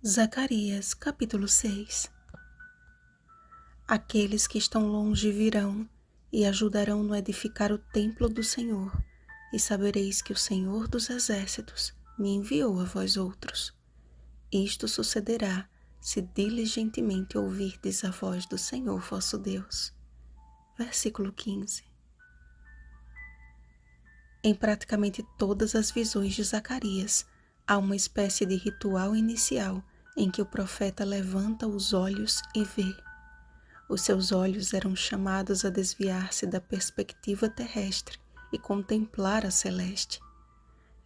Zacarias, capítulo 6. Aqueles que estão longe virão e ajudarão no edificar o templo do Senhor, e sabereis que o Senhor dos Exércitos me enviou a vós outros. Isto sucederá se diligentemente ouvirdes a voz do Senhor vosso Deus. Versículo 15. Em praticamente todas as visões de Zacarias, há uma espécie de ritual inicial em que o profeta levanta os olhos e vê. Os seus olhos eram chamados a desviar-se da perspectiva terrestre e contemplar a celeste.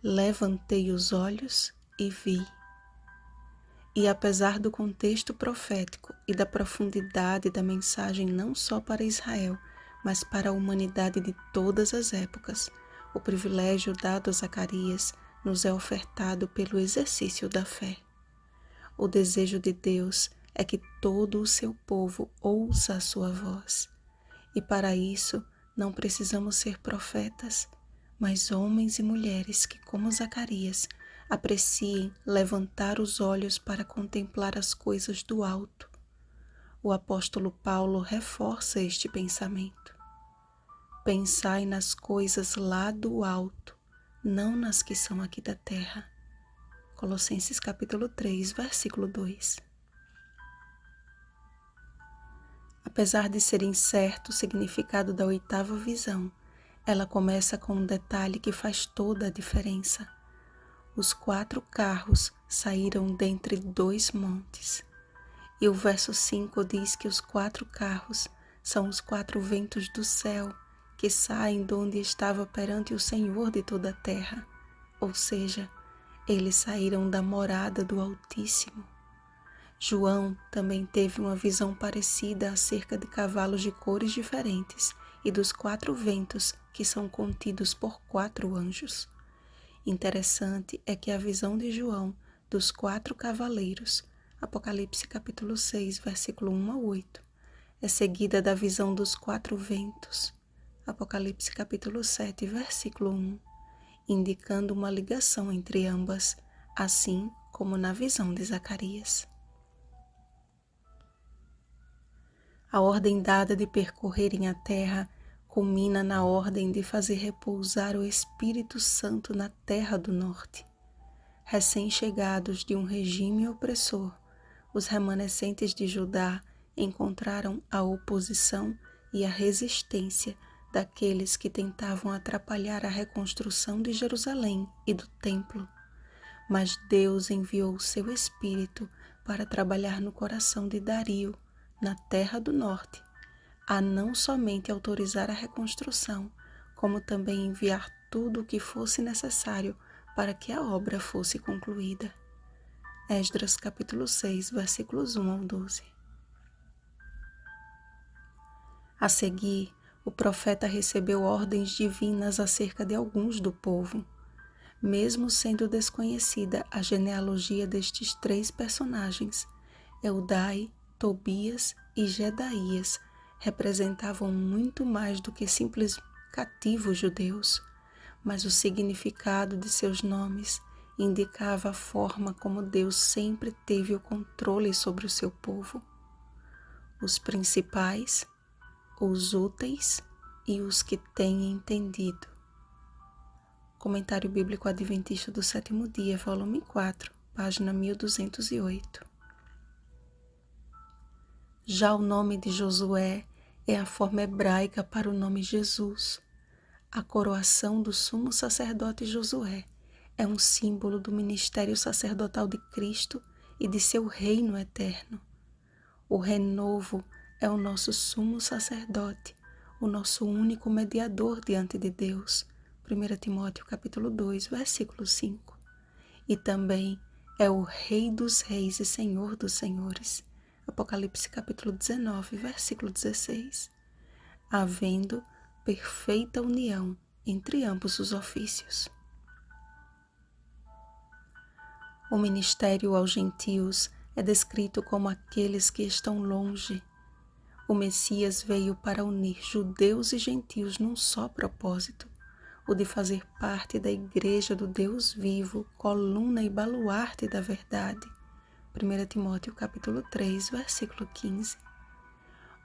Levantei os olhos e vi. E apesar do contexto profético e da profundidade da mensagem não só para Israel, mas para a humanidade de todas as épocas, o privilégio dado a Zacarias nos é ofertado pelo exercício da fé. O desejo de Deus é que todo o seu povo ouça a sua voz. E para isso não precisamos ser profetas, mas homens e mulheres que, como Zacarias, apreciem levantar os olhos para contemplar as coisas do alto. O apóstolo Paulo reforça este pensamento. Pensai nas coisas lá do alto, não nas que são aqui da terra. Colossenses capítulo 3, versículo 2. Apesar de ser incerto o significado da oitava visão, ela começa com um detalhe que faz toda a diferença. Os 4 carros saíram dentre 2 montes. E o verso 5 diz que os 4 carros são os 4 ventos do céu que saem de onde estava perante o Senhor de toda a terra. Ou seja, eles saíram da morada do Altíssimo. João também teve uma visão parecida acerca de cavalos de cores diferentes e dos 4 ventos que são contidos por 4 anjos. Interessante é que a visão de João dos 4 cavaleiros, Apocalipse capítulo 6, versículo 1 a 8, é seguida da visão dos 4 ventos, Apocalipse capítulo 7, versículo 1, indicando uma ligação entre ambas, assim como na visão de Zacarias. A ordem dada de percorrerem a terra culmina na ordem de fazer repousar o Espírito Santo na terra do norte. Recém-chegados de um regime opressor, os remanescentes de Judá encontraram a oposição e a resistência daqueles que tentavam atrapalhar a reconstrução de Jerusalém e do templo. Mas Deus enviou o seu Espírito para trabalhar no coração de Dario, na terra do norte, a não somente autorizar a reconstrução, como também enviar tudo o que fosse necessário para que a obra fosse concluída. Esdras capítulo 6, versículos 1 ao 12. A seguir, o profeta recebeu ordens divinas acerca de alguns do povo. Mesmo sendo desconhecida a genealogia destes 3 personagens, Eudai, Tobias e Jedaías representavam muito mais do que simples cativos judeus, mas o significado de seus nomes indicava a forma como Deus sempre teve o controle sobre o seu povo. Os principais, os úteis e os que têm entendido. Comentário Bíblico Adventista do Sétimo Dia, volume 4, página 1208. Já o nome de Josué é a forma hebraica para o nome Jesus. A coroação do sumo sacerdote Josué é um símbolo do ministério sacerdotal de Cristo e de seu reino eterno. O renovo é o nosso sumo sacerdote, o nosso único mediador diante de Deus. 1 Timóteo capítulo 2, versículo 5. E também é o Rei dos Reis e Senhor dos Senhores. Apocalipse capítulo 19, versículo 16. Havendo perfeita união entre ambos os ofícios. O ministério aos gentios é descrito como aqueles que estão longe. O Messias veio para unir judeus e gentios num só propósito, o de fazer parte da Igreja do Deus vivo, coluna e baluarte da verdade. 1 Timóteo capítulo 3, versículo 15.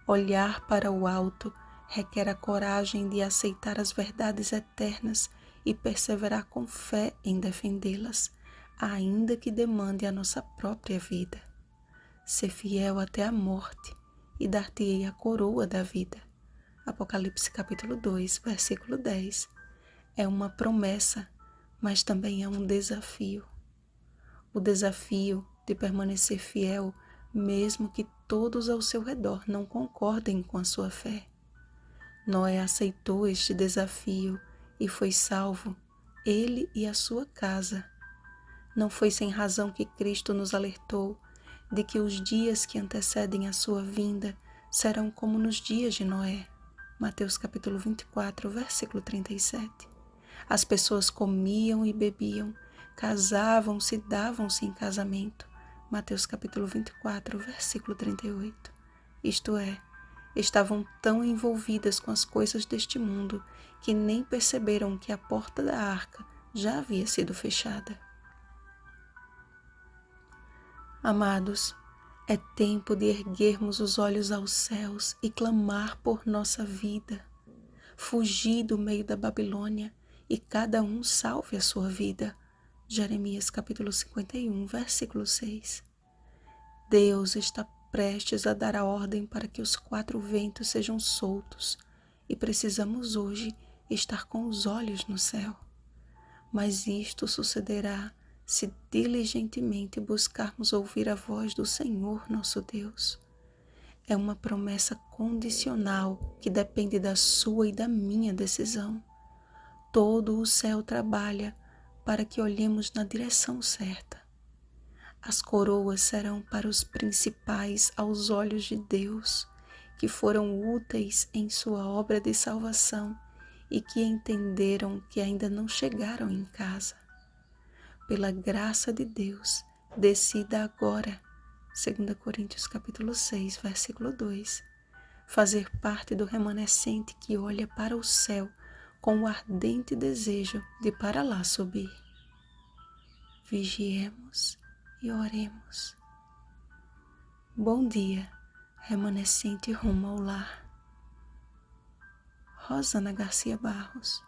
Olhar para o alto requer a coragem de aceitar as verdades eternas e perseverar com fé em defendê-las, ainda que demande a nossa própria vida. Ser fiel até a morte e dar-te-ei a coroa da vida. Apocalipse capítulo 2, versículo 10. É uma promessa, mas também é um desafio. O desafio de permanecer fiel, mesmo que todos ao seu redor não concordem com a sua fé. Noé aceitou este desafio e foi salvo, ele e a sua casa. Não foi sem razão que Cristo nos alertou de que os dias que antecedem a sua vinda serão como nos dias de Noé. Mateus capítulo 24, versículo 37. As pessoas comiam e bebiam, casavam-se e davam-se em casamento. Mateus capítulo 24, versículo 38. Isto é, estavam tão envolvidas com as coisas deste mundo que nem perceberam que a porta da arca já havia sido fechada. Amados, é tempo de erguermos os olhos aos céus e clamar por nossa vida. Fugir do meio da Babilônia e cada um salve a sua vida. Jeremias capítulo 51, versículo 6. Deus está prestes a dar a ordem para que os 4 ventos sejam soltos e precisamos hoje estar com os olhos no céu. Mas isto sucederá se diligentemente buscarmos ouvir a voz do Senhor nosso Deus. É uma promessa condicional que depende da sua e da minha decisão. Todo o céu trabalha para que olhemos na direção certa. As coroas serão para os principais aos olhos de Deus, que foram úteis em sua obra de salvação e que entenderam que ainda não chegaram em casa. Pela graça de Deus, decida agora, 2 Coríntios capítulo 6, versículo 2, fazer parte do remanescente que olha para o céu com o ardente desejo de para lá subir. Vigiemos e oremos. Bom dia, remanescente rumo ao lar. Rosana Garcia Barros.